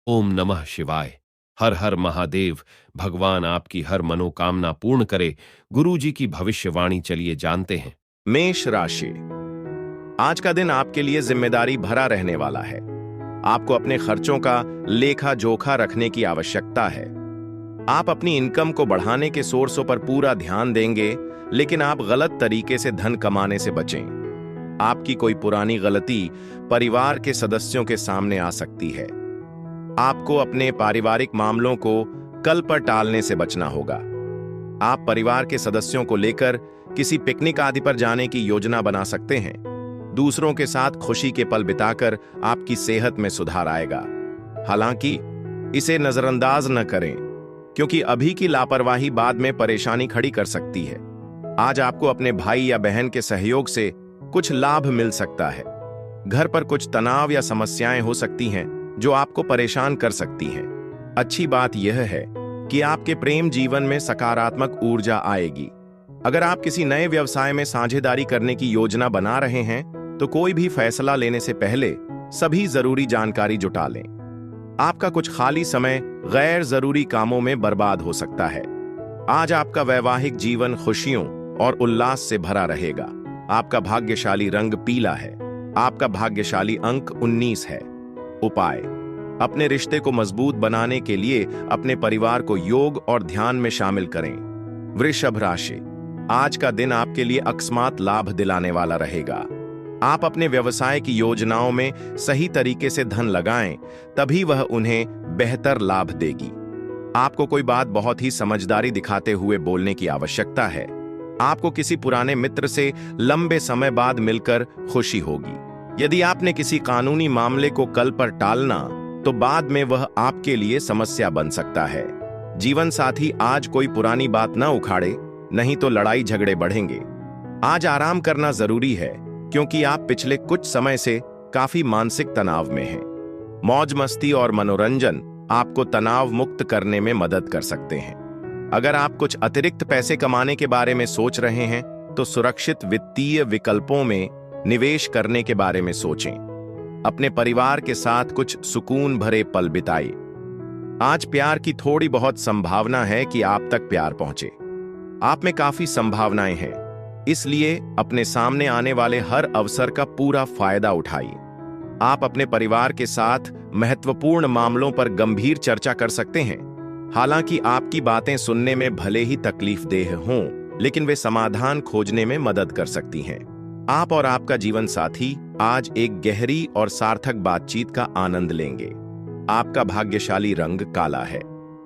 ओम नमः शिवाय। हर हर महादेव। भगवान आपकी हर मनोकामना पूर्ण करे। गुरु जी की भविष्यवाणी चलिए जानते हैं। मेष राशि। आज का दिन आपके लिए जिम्मेदारी भरा रहने वाला है। आपको अपने खर्चों का लेखा जोखा रखने की आवश्यकता है। आप अपनी इनकम को बढ़ाने के सोर्सों पर पूरा ध्यान देंगे, लेकिन आप गलत तरीके से धन कमाने से बचें। आपकी कोई पुरानी गलती परिवार के सदस्यों के सामने आ सकती है। आपको अपने पारिवारिक मामलों को कल पर टालने से बचना होगा। आप परिवार के सदस्यों को लेकर किसी पिकनिक आदि पर जाने की योजना बना सकते हैं। दूसरों के साथ खुशी के पल बिताकर आपकी सेहत में सुधार आएगा। हालांकि इसे नजरअंदाज न करें, क्योंकि अभी की लापरवाही बाद में परेशानी खड़ी कर सकती है। आज आपको अपने भाई या बहन के सहयोग से कुछ लाभ मिल सकता है। घर पर कुछ तनाव या समस्याएं हो सकती हैं जो आपको परेशान कर सकती हैं। अच्छी बात यह है कि आपके प्रेम जीवन में सकारात्मक ऊर्जा आएगी। अगर आप किसी नए व्यवसाय में साझेदारी करने की योजना बना रहे हैं, तो कोई भी फैसला लेने से पहले सभी जरूरी जानकारी जुटा लें। आपका कुछ खाली समय गैर जरूरी कामों में बर्बाद हो सकता है। आज आपका वैवाहिक जीवन खुशियों और उल्लास से भरा रहेगा। आपका भाग्यशाली रंग पीला है। आपका भाग्यशाली अंक 19 है। उपाय: अपने रिश्ते को मजबूत बनाने के लिए अपने परिवार को योग और ध्यान में शामिल करें। वृषभ राशि। आज का दिन आपके लिए अकस्मात लाभ दिलाने वाला रहेगा। आप अपने व्यवसाय की योजनाओं में सही तरीके से धन लगाएं, तभी वह उन्हें बेहतर लाभ देगी। आपको कोई बात बहुत ही समझदारी दिखाते हुए बोलने की आवश्यकता है। आपको किसी पुराने मित्र से लंबे समय बाद मिलकर खुशी होगी। यदि आपने किसी कानूनी मामले को कल पर टालना, तो बाद में वह आपके लिए समस्या बन सकता है। जीवन साथी आज कोई पुरानी बात न उखाड़े, नहीं तो लड़ाई झगड़े बढ़ेंगे। आज आराम करना जरूरी है, क्योंकि आप पिछले कुछ समय से काफी मानसिक तनाव में हैं। मौज मस्ती और मनोरंजन आपको तनाव मुक्त करने में मदद कर सकते हैं। अगर आप कुछ अतिरिक्त पैसे कमाने के बारे में सोच रहे हैं, तो सुरक्षित वित्तीय विकल्पों में निवेश करने के बारे में सोचें। अपने परिवार के साथ कुछ सुकून भरे पल बिताएं। आज प्यार की थोड़ी बहुत संभावना है कि आप तक प्यार पहुंचे। आप में काफी संभावनाएं हैं, इसलिए अपने सामने आने वाले हर अवसर का पूरा फायदा उठाइए। आप अपने परिवार के साथ महत्वपूर्ण मामलों पर गंभीर चर्चा कर सकते हैं। हालांकि आपकी बातें सुनने में भले ही तकलीफदेह हों, लेकिन वे समाधान खोजने में मदद कर सकती हैं। आप और आपका जीवन साथी आज एक गहरी और सार्थक बातचीत का आनंद लेंगे। आपका भाग्यशाली रंग काला है।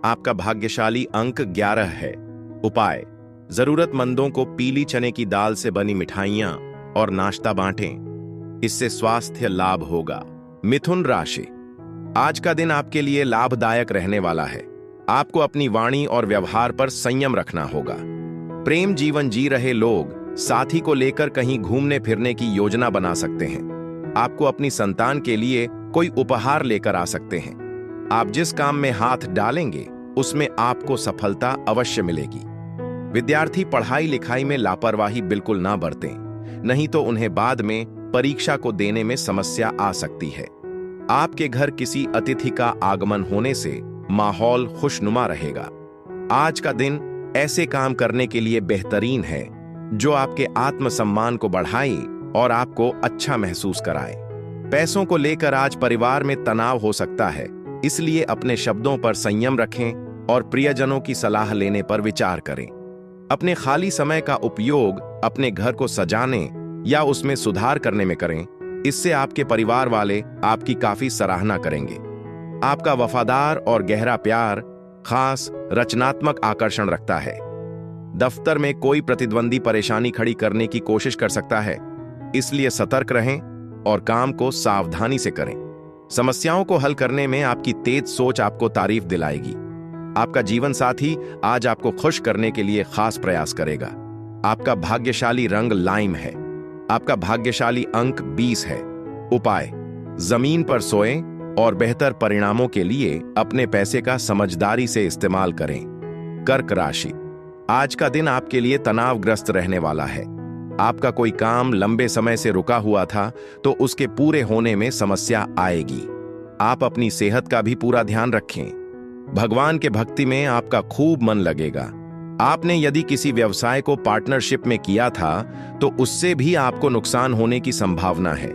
आपका भाग्यशाली अंक 11 है। उपाय: जरूरतमंदों को पीली चने की दाल से बनी मिठाइयां और नाश्ता बांटें। इससे स्वास्थ्य लाभ होगा। मिथुन राशि। आज का दिन आपके लिए लाभदायक रहने वाला है। आपको अपनी वाणी और व्यवहार पर संयम रखना होगा। प्रेम जीवन जी रहे लोग साथी को लेकर कहीं घूमने फिरने की योजना बना सकते हैं। आपको अपनी संतान के लिए कोई उपहार लेकर आ सकते हैं। आप जिस काम में हाथ डालेंगे, उसमें आपको सफलता अवश्य मिलेगी। विद्यार्थी पढ़ाई लिखाई में लापरवाही बिल्कुल ना बरतें, नहीं तो उन्हें बाद में परीक्षा को देने में समस्या आ सकती है। आपके घर किसी अतिथि का आगमन होने से माहौल खुशनुमा रहेगा। आज का दिन ऐसे काम करने के लिए बेहतरीन है जो आपके आत्मसम्मान को बढ़ाए और आपको अच्छा महसूस कराए। पैसों को लेकर आज परिवार में तनाव हो सकता है, इसलिए अपने शब्दों पर संयम रखें और प्रियजनों की सलाह लेने पर विचार करें। अपने खाली समय का उपयोग अपने घर को सजाने या उसमें सुधार करने में करें। इससे आपके परिवार वाले आपकी काफी सराहना करेंगे। आपका वफादार और गहरा प्यार खास रचनात्मक आकर्षण रखता है। दफ्तर में कोई प्रतिद्वंदी परेशानी खड़ी करने की कोशिश कर सकता है, इसलिए सतर्क रहें और काम को सावधानी से करें। समस्याओं को हल करने में आपकी तेज सोच आपको तारीफ दिलाएगी। आपका जीवन साथी आज आपको खुश करने के लिए खास प्रयास करेगा। आपका भाग्यशाली रंग लाइम है। आपका भाग्यशाली अंक 20 है। उपाय: जमीन पर सोएं और बेहतर परिणामों के लिए अपने पैसे का समझदारी से इस्तेमाल करें। कर्क राशि। आज का दिन आपके लिए तनावग्रस्त रहने वाला है। आपका कोई काम लंबे समय से रुका हुआ था, तो उसके पूरे होने में समस्या आएगी। आप अपनी सेहत का भी पूरा ध्यान रखें। भगवान के भक्ति में आपका खूब मन लगेगा। आपने यदि किसी व्यवसाय को पार्टनरशिप में किया था तो उससे भी आपको नुकसान होने की संभावना है।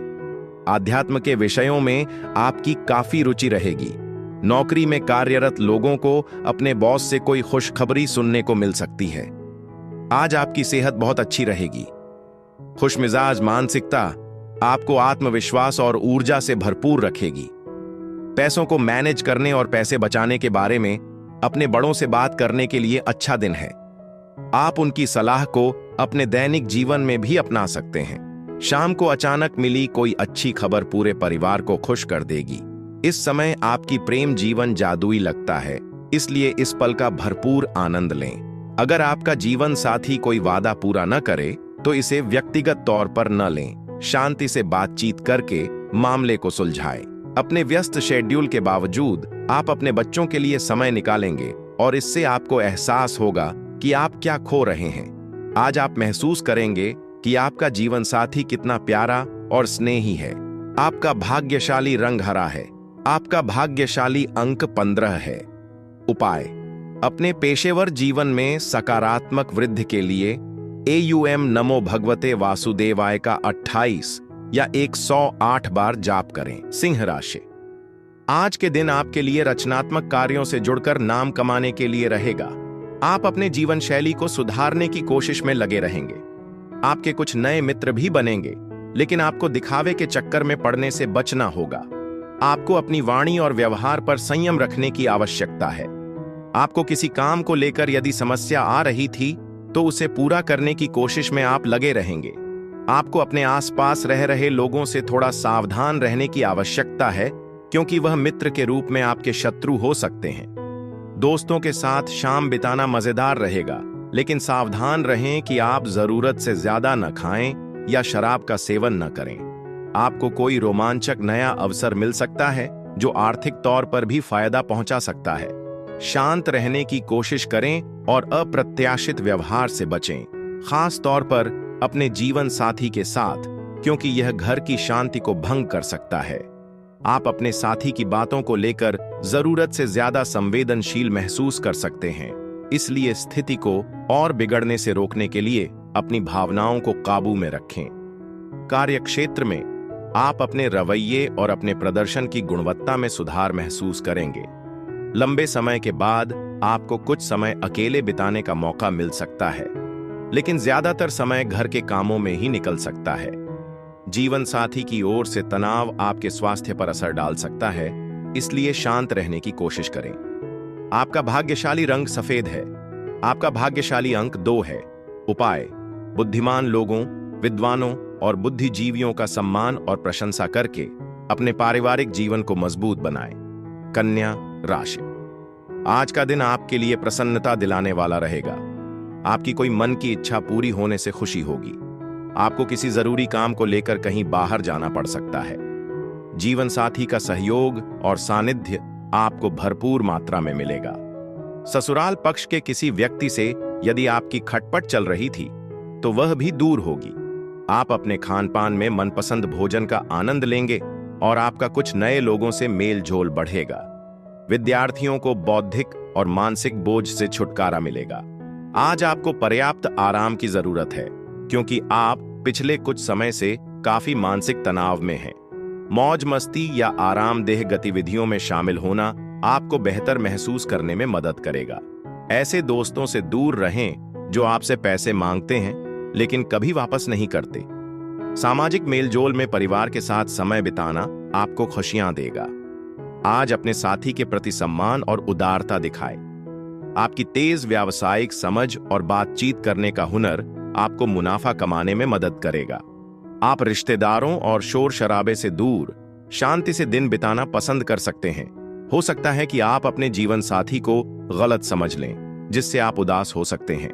आध्यात्म के विषयों में आपकी काफी रुचि रहेगी। नौकरी में कार्यरत लोगों को अपने बॉस से कोई खुशखबरी सुनने को मिल सकती है। आज आपकी सेहत बहुत अच्छी रहेगी। खुशमिजाज मानसिकता आपको आत्मविश्वास और ऊर्जा से भरपूर रखेगी। पैसों को मैनेज करने और पैसे बचाने के बारे में अपने बड़ों से बात करने के लिए अच्छा दिन है। आप उनकी सलाह को अपने दैनिक जीवन में भी अपना सकते हैं। शाम को अचानक मिली कोई अच्छी खबर पूरे परिवार को खुश कर देगी। इस समय आपकी प्रेम जीवन जादुई लगता है, इसलिए इस पल का भरपूर आनंद लें। अगर आपका जीवन साथी कोई वादा पूरा न करे तो इसे व्यक्तिगत तौर पर न लें। शांति से बातचीत करके मामले को सुलझाएं। अपने व्यस्त शेड्यूल के बावजूद आप अपने बच्चों के लिए समय निकालेंगे और इससे आपको एहसास होगा कि आप क्या खो रहे हैं। आज आप महसूस करेंगे कि आपका जीवन साथी कितना प्यारा और स्नेही है। आपका भाग्यशाली रंग हरा है। आपका भाग्यशाली अंक 15 है। उपाय: अपने पेशेवर जीवन में सकारात्मक वृद्धि के लिए AUM नमो भगवते वासुदेवाय का 28 या 108 बार जाप करें। सिंह राशि: आज के दिन आपके लिए रचनात्मक कार्यों से जुड़कर नाम कमाने के लिए रहेगा। आप अपने जीवन शैली को सुधारने की कोशिश में लगे रहेंगे। आपके कुछ नए मित्र भी बनेंगे, लेकिन आपको दिखावे के चक्कर में पड़ने से बचना होगा। आपको अपनी वाणी और व्यवहार पर संयम रखने की आवश्यकता है। आपको किसी काम को लेकर यदि समस्या आ रही थी तो उसे पूरा करने की कोशिश में आप लगे रहेंगे। आपको अपने आसपास रह रहे लोगों से थोड़ा सावधान रहने की आवश्यकता है, क्योंकि वह मित्र के रूप में आपके शत्रु हो सकते हैं। दोस्तों के साथ शाम बिताना मजेदार रहेगा, लेकिन सावधान रहें कि आप जरूरत से ज्यादा न खाएं या शराब का सेवन न करें। आपको कोई रोमांचक नया अवसर मिल सकता है जो आर्थिक तौर पर भी फायदा पहुंचा सकता है। शांत रहने की कोशिश करें और अप्रत्याशित व्यवहार से बचें, खास तौर पर अपने जीवन साथी के साथ, क्योंकि यह घर की शांति को भंग कर सकता है। आप अपने साथी की बातों को लेकर जरूरत से ज्यादा संवेदनशील महसूस कर सकते हैं, इसलिए स्थिति को और बिगड़ने से रोकने के लिए अपनी भावनाओं को काबू में रखें। कार्यक्षेत्र में आप अपने रवैये और अपने प्रदर्शन की गुणवत्ता में सुधार महसूस करेंगे। लंबे समय के बाद आपको कुछ समय अकेले बिताने का मौका मिल सकता है, लेकिन ज्यादातर समय घर के कामों में ही निकल सकता है। जीवन साथी की ओर से तनाव आपके स्वास्थ्य पर असर डाल सकता है, इसलिए शांत रहने की कोशिश करें। आपका भाग्यशाली रंग सफेद है। आपका भाग्यशाली अंक 2 है। उपाय: बुद्धिमान लोगों, विद्वानों और बुद्धिजीवियों का सम्मान और प्रशंसा करके अपने पारिवारिक जीवन को मजबूत बनाएं। कन्या राशि: आज का दिन आपके लिए प्रसन्नता दिलाने वाला रहेगा। आपकी कोई मन की इच्छा पूरी होने से खुशी होगी। आपको किसी जरूरी काम को लेकर कहीं बाहर जाना पड़ सकता है। जीवन साथी का सहयोग और सानिध्य आपको भरपूर मात्रा में मिलेगा। ससुराल पक्ष के किसी व्यक्ति से यदि आपकी खटपट चल रही थी तो वह भी दूर होगी। आप अपने खान पान में मनपसंद भोजन का आनंद लेंगे और आपका कुछ नए लोगों से मेल जोल बढ़ेगा। विद्यार्थियों को बौद्धिक और मानसिक बोझ से छुटकारा मिलेगा। आज आपको पर्याप्त आराम की जरूरत है, क्योंकि आप पिछले कुछ समय से काफी मानसिक तनाव में हैं। मौज मस्ती या आरामदेह गतिविधियों में शामिल होना आपको बेहतर महसूस करने में मदद करेगा। ऐसे दोस्तों से दूर रहें जो आपसे पैसे मांगते हैं लेकिन कभी वापस नहीं करते। सामाजिक मेलजोल में परिवार के साथ समय बिताना आपको खुशियां देगा। आज अपने साथी के प्रति सम्मान और उदारता दिखाएं। आपकी तेज व्यावसायिक समझ और बातचीत करने का हुनर आपको मुनाफा कमाने में मदद करेगा। आप रिश्तेदारों और शोर शराबे से दूर शांति से दिन बिताना पसंद कर सकते हैं। हो सकता है कि आप अपने जीवन साथी को गलत समझ लें, जिससे आप उदास हो सकते हैं।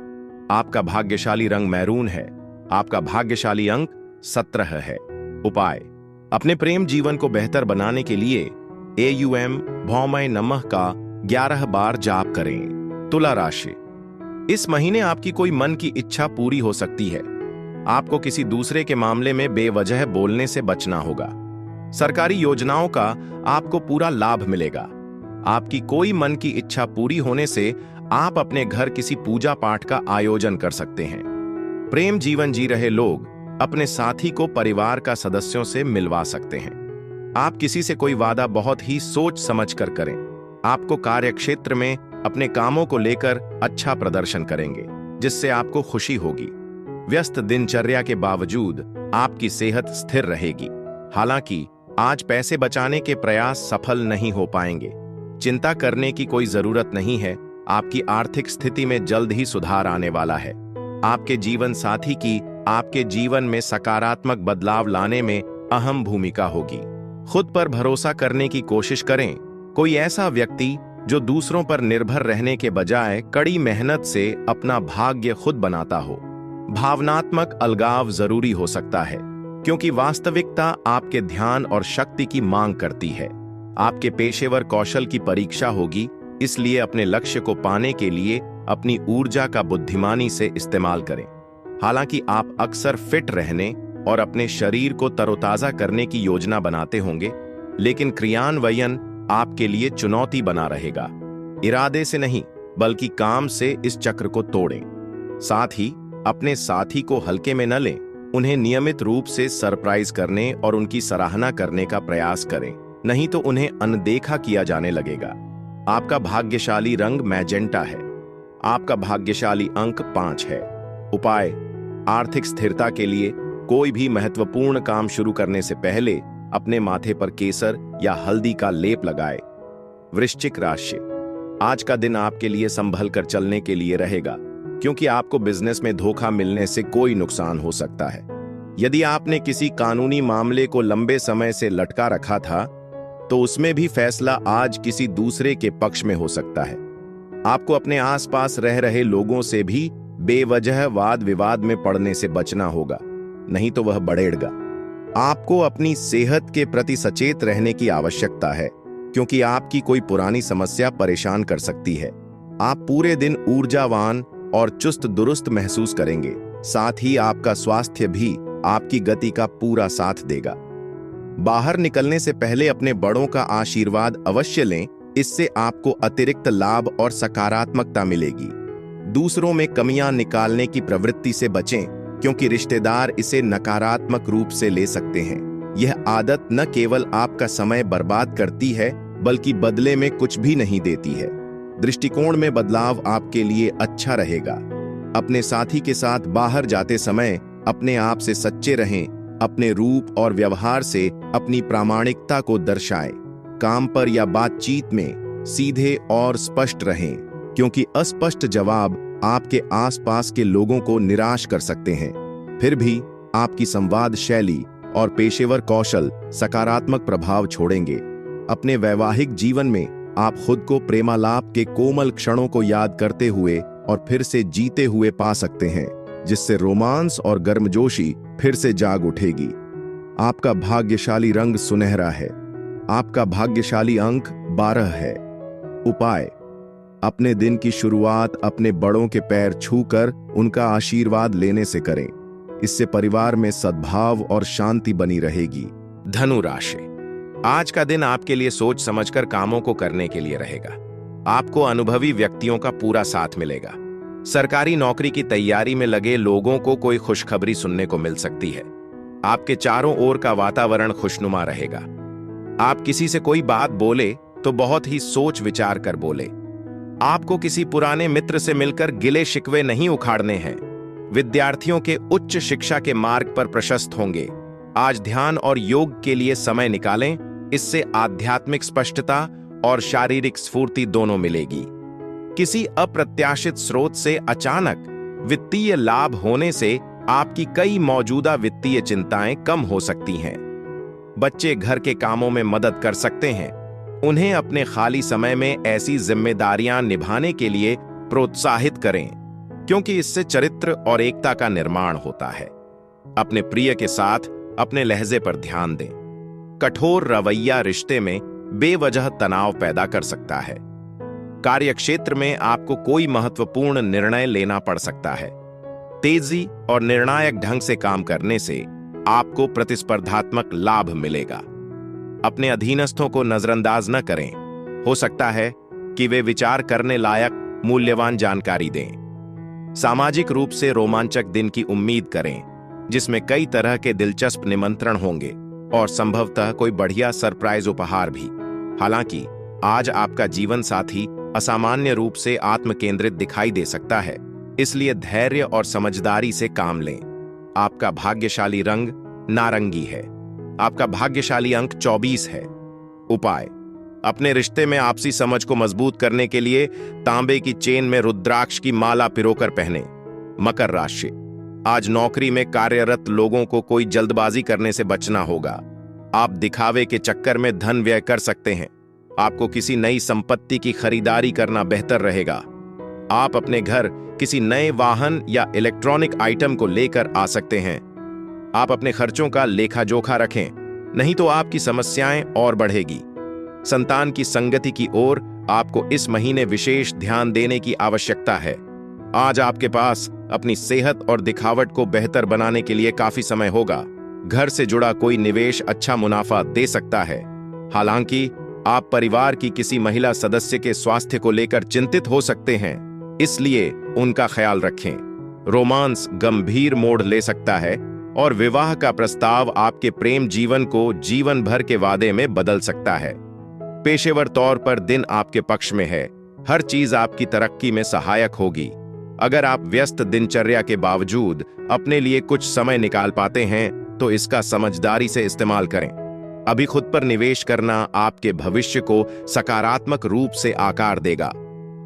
आपका भाग्यशाली रंग मैरून है। आपका भाग्यशाली अंक 17 है। उपाय: अपने प्रेम जीवन को बेहतर बनाने के लिए AUM भौमय नमः का 11 बार जाप करें। तुला राशि: इस महीने आपकी कोई मन की इच्छा पूरी हो सकती है। आपको किसी दूसरे के मामले में बेवजह बोलने से बचना होगा। सरकारी योजनाओं का आपको पूरा लाभ मिलेगा। आपकी कोई मन की इच्छा पूरी होने से आप अपने घर किसी पूजा पाठ का आयोजन कर सकते हैं। प्रेम जीवन जी रहे लोग अपने साथी को परिवार का सदस्यों से मिलवा सकते हैं। आप किसी से कोई वादा बहुत ही सोच समझ कर करें। आपको कार्यक्षेत्र में अपने कामों को लेकर अच्छा प्रदर्शन करेंगे, जिससे आपको खुशी होगी। व्यस्त दिनचर्या के बावजूद आपकी सेहत स्थिर रहेगी। हालांकि आज पैसे बचाने के प्रयास सफल नहीं हो पाएंगे। चिंता करने की कोई जरूरत नहीं है। आपकी आर्थिक स्थिति में जल्द ही सुधार आने वाला है। आपके जीवन साथी की आपके जीवन में सकारात्मक बदलाव लाने में अहम भूमिका होगी। खुद पर भरोसा करने की कोशिश करें। कोई ऐसा व्यक्ति जो दूसरों पर निर्भर रहने के बजाय कड़ी मेहनत से अपना भाग्य खुद बनाता हो। भावनात्मक अलगाव जरूरी हो सकता है, क्योंकि वास्तविकता आपके ध्यान और शक्ति की मांग करती है। आपके पेशेवर कौशल की परीक्षा होगी, इसलिए अपने लक्ष्य को पाने के लिए अपनी ऊर्जा का बुद्धिमानी से इस्तेमाल करें। हालांकि आप अक्सर फिट रहने और अपने शरीर को तरोताजा करने की योजना बनाते होंगे, लेकिन क्रियान्वयन आपके लिए चुनौती बना रहेगा। इरादे से नहीं, बल्कि काम से इस चक्र को तोड़ें। साथ ही अपने साथी को हल्के में न लें। उन्हें नियमित रूप से सरप्राइज करने और उनकी सराहना करने का प्रयास करें, नहीं तो उन्हें अनदेखा किया जाने लगेगा। आपका भाग्यशाली रंग मैजेंटा है। आपका भाग्यशाली अंक 5 है। उपाय: आर्थिक स्थिरता के लिए कोई भी महत्वपूर्ण काम शुरू करने से पहले अपने माथे पर केसर या हल्दी का लेप लगाए। वृश्चिक राशि: आज का दिन आपके लिए संभल कर चलने के लिए रहेगा, क्योंकि आपको बिजनेस में धोखा मिलने से कोई नुकसान हो सकता है। यदि आपने किसी कानूनी मामले को लंबे समय से लटका रखा था, तो उसमें भी फैसला आज किसी दूसरे के पक्ष में हो सकता है। आपको अपने आसपास रह रहे लोगों से भी बेवजह वाद विवाद में पड़ने से बचना होगा, नहीं तो वह बढ़ेगा। आपको अपनी सेहत के प्रति सचेत रहने की आवश्यकता है, क्योंकि आपकी कोई पुरानी समस्या परेशान कर सकती है। आप पूरे दिन ऊर्जावान और चुस्त दुरुस्त महसूस करेंगे। साथ ही आपका स्वास्थ्य भी आपकी गति का पूरा साथ देगा। बाहर निकलने से पहले अपने बड़ों का आशीर्वाद अवश्य लें, इससे आपको अतिरिक्त लाभ और सकारात्मकता मिलेगी। दूसरों में कमियां निकालने की प्रवृत्ति से बचें, क्योंकि रिश्तेदार इसे नकारात्मक रूप से ले सकते हैं। यह आदत न केवल आपका समय बर्बाद करती है, बल्कि बदले में कुछ भी नहीं देती है। दृष्टिकोण में बदलाव आपके लिए अच्छा रहेगा। अपने साथी के साथ बाहर जाते समय अपने आप से सच्चे रहें। अपने रूप और व्यवहार से अपनी प्रामाणिकता को दर्शाएं। काम पर या बातचीत में सीधे और स्पष्ट रहें, क्योंकि अस्पष्ट जवाब आपके आसपास के लोगों को निराश कर सकते हैं। फिर भी आपकी संवाद शैली और पेशेवर कौशल सकारात्मक प्रभाव छोड़ेंगे। अपने वैवाहिक जीवन में आप खुद को प्रेमालाप के कोमल क्षणों को याद करते हुए और फिर से जीते हुए पा सकते हैं, जिससे रोमांस और गर्मजोशी फिर से जाग उठेगी। आपका भाग्यशाली रंग सुनहरा है। आपका भाग्यशाली अंक 12 है। उपाय: अपने दिन की शुरुआत अपने बड़ों के पैर छूकर उनका आशीर्वाद लेने से करें। इससे परिवार में सद्भाव और शांति बनी रहेगी। धनु राशि: आज का दिन आपके लिए सोच समझकर कामों को करने के लिए रहेगा। आपको अनुभवी व्यक्तियों का पूरा साथ मिलेगा। सरकारी नौकरी की तैयारी में लगे लोगों को कोई खुशखबरी सुनने को मिल सकती है। आपके चारों ओर का वातावरण खुशनुमा रहेगा। आप किसी से कोई बात बोले तो बहुत ही सोच विचार कर बोले। आपको किसी पुराने मित्र से मिलकर गिले शिकवे नहीं उखाड़ने हैं। विद्यार्थियों के उच्च शिक्षा के मार्ग पर प्रशस्त होंगे। आज ध्यान और योग के लिए समय निकालें, इससे आध्यात्मिक स्पष्टता और शारीरिक स्फूर्ति दोनों मिलेगी। किसी अप्रत्याशित स्रोत से अचानक वित्तीय लाभ होने से आपकी कई मौजूदा वित्तीय चिंताएं कम हो सकती हैं। बच्चे घर के कामों में मदद कर सकते हैं। उन्हें अपने खाली समय में ऐसी जिम्मेदारियां निभाने के लिए प्रोत्साहित करें, क्योंकि इससे चरित्र और एकता का निर्माण होता है। अपने प्रिय के साथ अपने लहजे पर ध्यान दें। कठोर रवैया रिश्ते में बेवजह तनाव पैदा कर सकता है। कार्यक्षेत्र में आपको कोई महत्वपूर्ण निर्णय लेना पड़ सकता है। तेजी और निर्णायक ढंग से काम करने से आपको प्रतिस्पर्धात्मक लाभ मिलेगा। अपने अधीनस्थों को नजरअंदाज न करें। हो सकता है कि वे विचार करने लायक मूल्यवान जानकारी दें। सामाजिक रूप से रोमांचक दिन की उम्मीद करें, जिसमें कई तरह के दिलचस्प निमंत्रण होंगे और संभवतः कोई बढ़िया सरप्राइज उपहार भी। हालांकि आज आपका जीवन साथी असामान्य रूप से आत्मकेंद्रित दिखाई दे सकता है, इसलिए धैर्य और समझदारी से काम लें। आपका भाग्यशाली रंग नारंगी है। आपका भाग्यशाली अंक 24 है। उपाय: अपने रिश्ते में आपसी समझ को मजबूत करने के लिए तांबे की चेन में रुद्राक्ष की माला पिरोकर पहने। मकर राशि: आज नौकरी में कार्यरत लोगों को कोई जल्दबाजी करने से बचना होगा। आप दिखावे के चक्कर में धन व्यय कर सकते हैं। आपको किसी नई संपत्ति की खरीदारी करना बेहतर रहेगा। आप अपने घर किसी नए वाहन या इलेक्ट्रॉनिक आइटम को लेकर आ सकते हैं। आप अपने खर्चों का लेखा जोखा रखें, नहीं तो आपकी समस्याएं और बढ़ेगी। संतान की संगति की ओर आपको इस महीने विशेष ध्यान देने की आवश्यकता है। आज आपके पास अपनी सेहत और दिखावट को बेहतर बनाने के लिए काफी समय होगा। घर से जुड़ा कोई निवेश अच्छा मुनाफा दे सकता है। हालांकि आप परिवार की किसी महिला सदस्य के स्वास्थ्य को लेकर चिंतित हो सकते हैं, इसलिए उनका ख्याल रखें। रोमांस गंभीर मोड़ ले सकता है और विवाह का प्रस्ताव आपके प्रेम जीवन को जीवन भर के वादे में बदल सकता है। पेशेवर तौर पर दिन आपके पक्ष में है। हर चीज आपकी तरक्की में सहायक होगी। अगर आप व्यस्त दिनचर्या के बावजूद अपने लिए कुछ समय निकाल पाते हैं तो इसका समझदारी से इस्तेमाल करें। अभी खुद पर निवेश करना आपके भविष्य को सकारात्मक रूप से आकार देगा।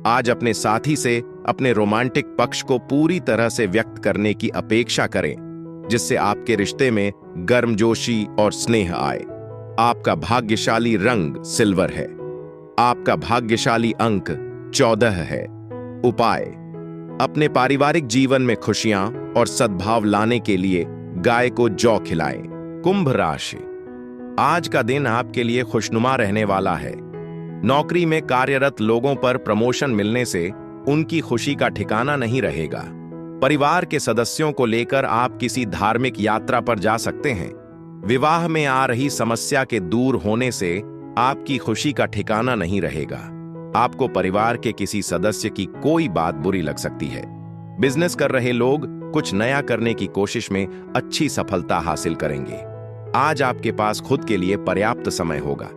आज अपने साथी से अपने रोमांटिक पक्ष को पूरी तरह से व्यक्त करने की अपेक्षा करें, जिससे आपके रिश्ते में गर्मजोशी और स्नेह आए। आपका भाग्यशाली रंग सिल्वर है। आपका भाग्यशाली अंक 14 है। उपाय: अपने पारिवारिक जीवन में खुशियां और सद्भाव लाने के लिए गाय को जौ खिलाएं। कुंभ राशि: आज का दिन आपके लिए खुशनुमा रहने वाला है। नौकरी में कार्यरत लोगों पर प्रमोशन मिलने से उनकी खुशी का ठिकाना नहीं रहेगा। परिवार के सदस्यों को लेकर आप किसी धार्मिक यात्रा पर जा सकते हैं। विवाह में आ रही समस्या के दूर होने से आपकी खुशी का ठिकाना नहीं रहेगा। आपको परिवार के किसी सदस्य की कोई बात बुरी लग सकती है। बिजनेस कर रहे लोग कुछ नया करने की कोशिश में अच्छी सफलता हासिल करेंगे। आज आपके पास खुद के लिए पर्याप्त समय होगा।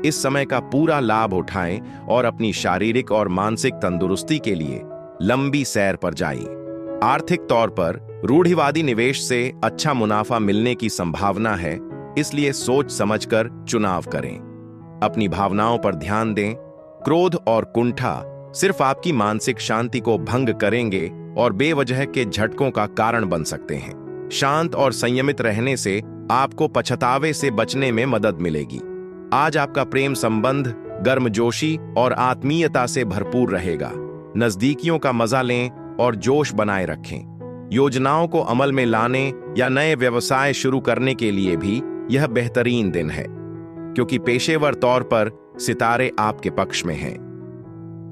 इस समय का पूरा लाभ उठाएं और अपनी शारीरिक और मानसिक तंदुरुस्ती के लिए लंबी सैर पर जाएं। आर्थिक तौर पर रूढ़िवादी निवेश से अच्छा मुनाफा मिलने की संभावना है, इसलिए सोच समझकर चुनाव करें। अपनी भावनाओं पर ध्यान दें। क्रोध और कुंठा सिर्फ आपकी मानसिक शांति को भंग करेंगे और बेवजह के झटकों का कारण बन सकते हैं। शांत और संयमित रहने से आपको पछतावे से बचने में मदद मिलेगी। आज आपका प्रेम संबंध गर्मजोशी और आत्मीयता से भरपूर रहेगा। नजदीकियों का मजा लें और जोश बनाए रखें। योजनाओं को अमल में लाने या नए व्यवसाय शुरू करने के लिए भी यह बेहतरीन दिन है, क्योंकि पेशेवर तौर पर सितारे आपके पक्ष में हैं।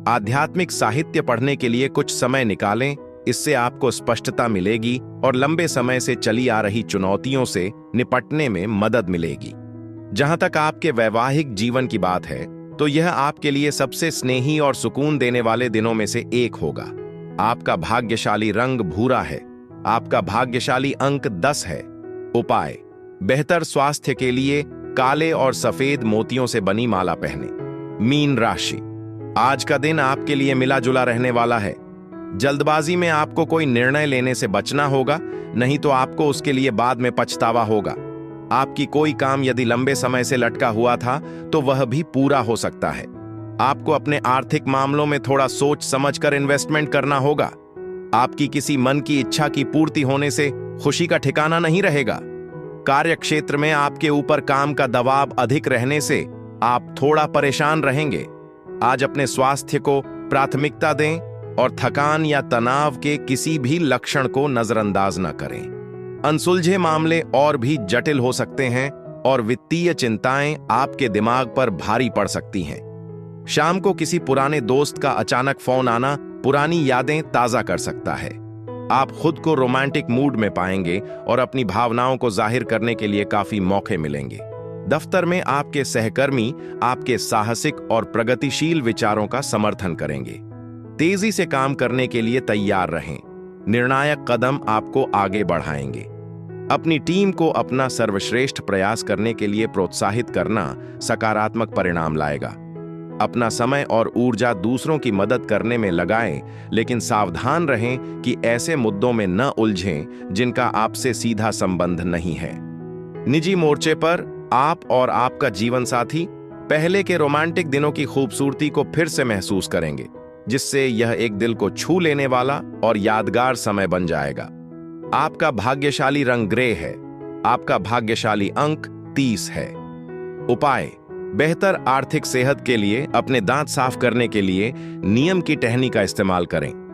आध्यात्मिक साहित्य पढ़ने के लिए कुछ समय निकालें। इससे आपको स्पष्टता मिलेगी और लंबे समय से चली आ रही चुनौतियों से निपटने में मदद मिलेगी। जहां तक आपके वैवाहिक जीवन की बात है, तो यह आपके लिए सबसे स्नेही और सुकून देने वाले दिनों में से एक होगा। आपका भाग्यशाली रंग भूरा है। आपका भाग्यशाली अंक 10 है। उपाय: बेहतर स्वास्थ्य के लिए काले और सफेद मोतियों से बनी माला पहने। मीन राशि: आज का दिन आपके लिए मिला जुला रहने वाला है। जल्दबाजी में आपको कोई निर्णय लेने से बचना होगा, नहीं तो आपको उसके लिए बाद में पछतावा होगा। आपकी कोई काम यदि लंबे समय से लटका हुआ था तो वह भी पूरा हो सकता है। आपको अपने आर्थिक मामलों में थोड़ा सोच समझकर इन्वेस्टमेंट करना होगा। आपकी किसी मन की इच्छा की पूर्ति होने से खुशी का ठिकाना नहीं रहेगा। कार्य क्षेत्र में आपके ऊपर काम का दबाव अधिक रहने से आप थोड़ा परेशान रहेंगे। आज अपने स्वास्थ्य को प्राथमिकता दें और थकान या तनाव के किसी भी लक्षण को नजरअंदाज न करें। अनसुलझे मामले और भी जटिल हो सकते हैं और वित्तीय चिंताएं आपके दिमाग पर भारी पड़ सकती हैं। शाम को किसी पुराने दोस्त का अचानक फोन आना पुरानी यादें ताजा कर सकता है। आप खुद को रोमांटिक मूड में पाएंगे और अपनी भावनाओं को जाहिर करने के लिए काफी मौके मिलेंगे। दफ्तर में आपके सहकर्मी आपके साहसिक और प्रगतिशील विचारों का समर्थन करेंगे। तेजी से काम करने के लिए तैयार रहें। निर्णायक कदम आपको आगे बढ़ाएंगे। अपनी टीम को अपना सर्वश्रेष्ठ प्रयास करने के लिए प्रोत्साहित करना सकारात्मक परिणाम लाएगा। अपना समय और ऊर्जा दूसरों की मदद करने में लगाएं, लेकिन सावधान रहें कि ऐसे मुद्दों में न उलझें जिनका आपसे सीधा संबंध नहीं है। निजी मोर्चे पर आप और आपका जीवन साथी पहले के रोमांटिक दिनों की खूबसूरती को फिर से महसूस करेंगे, जिससे यह एक दिल को छू लेने वाला और यादगार समय बन जाएगा। आपका भाग्यशाली रंग ग्रे है। आपका भाग्यशाली अंक 30 है। उपाय: बेहतर आर्थिक सेहत के लिए अपने दांत साफ करने के लिए नीम की टहनी का इस्तेमाल करें।